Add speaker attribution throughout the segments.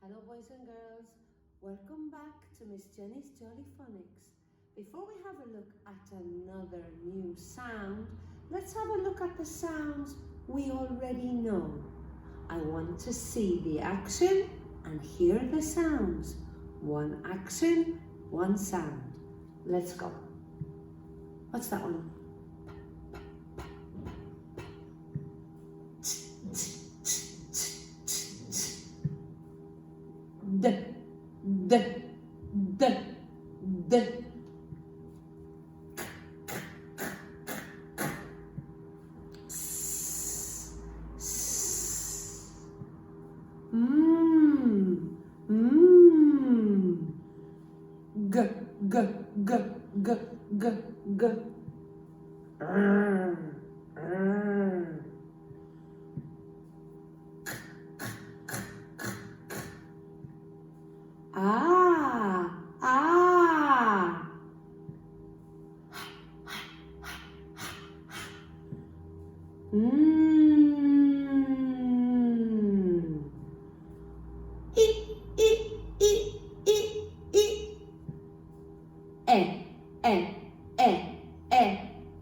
Speaker 1: Hello boys and girls, welcome back to Miss Jennie's Jolly Phonics. Before we have a look at another new sound, let's have a look at the sounds we already know. I want to see the action and hear the sounds. One action, one sound. Let's go. What's that one? D, d, d, d. S, s. G, g, g, g, g, g. Ah, ah. I, I, I, I, I.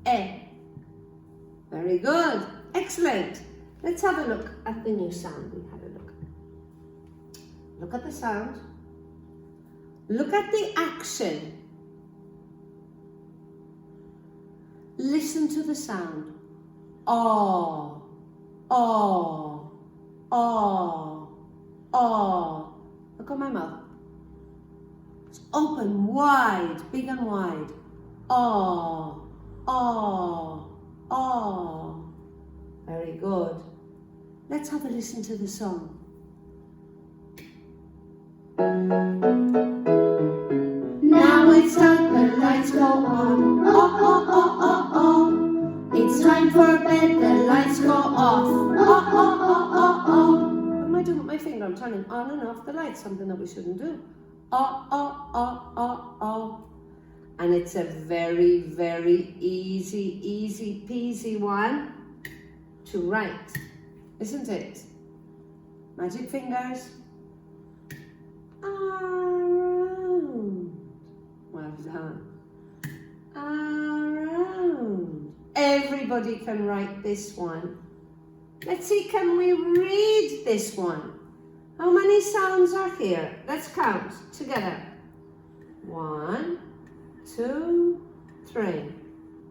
Speaker 1: E. Very good. Excellent. Let's have a look at the new sound we had a look. Look at the sound. Look at the action. Listen to the sound. Oh, oh, oh, oh. Look at my mouth. It's open, wide, big and wide. Oh, oh, oh. Very good. Let's have a listen to the song. Now it's time, the lights go on. Oh, oh, oh, oh, oh. It's time for bed, the lights go off. Oh, oh, oh, oh, oh. What am I doing with my finger? I'm turning on and off the lights, something that we shouldn't do. Oh, oh, oh, oh, oh. And it's a very, very easy peasy one to write, isn't it? Magic fingers. Around. Well done. Around. Everybody can write this one. Let's see, can we read this one? How many sounds are here? Let's count together. 1, 2, 3.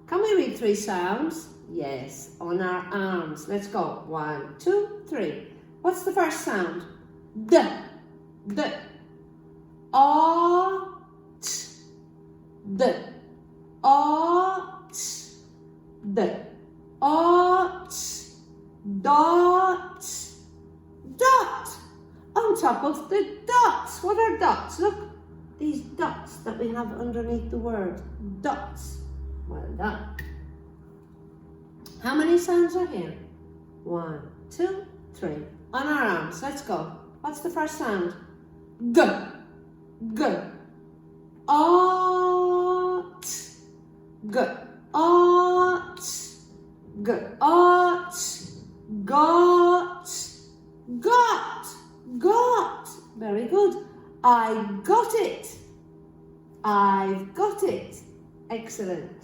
Speaker 1: Can we read 3 sounds? Yes, on our arms. Let's go. 1, 2, 3. What's the first sound? D. D. O, t, d, o, t, d, o, t, dot, dot. On top of the dots. What are dots? Look, these dots that we have underneath the word. Dots. Well done. How many sounds are here? 1, 2, 3. On our arms. Let's go. What's the first sound? G. G. Ot. G. Ot. G. Ot. Got. Got. Got. Very good. I got it. I've got it. Excellent.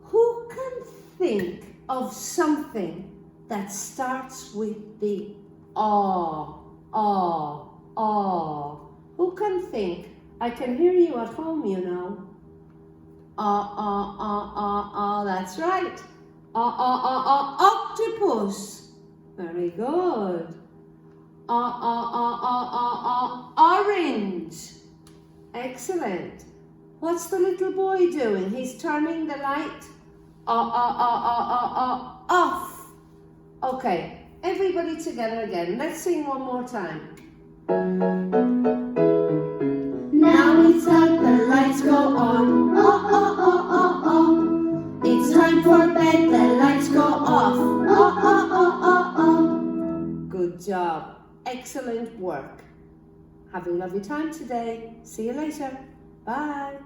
Speaker 1: Who can think of something that starts with the aw, aw, aw? Who can think? I can hear you at home, you know. That's right. Octopus. Very good. Orange. Excellent. What's the little boy doing? He's turning the light off. Okay, everybody together again. Let's sing one more time. Now it's time, the lights go on. Oh, oh, oh, oh, oh. It's time for bed, the lights go off. Oh, oh, oh, oh, oh. Good job. Excellent work. Have a lovely time today. See you later. Bye.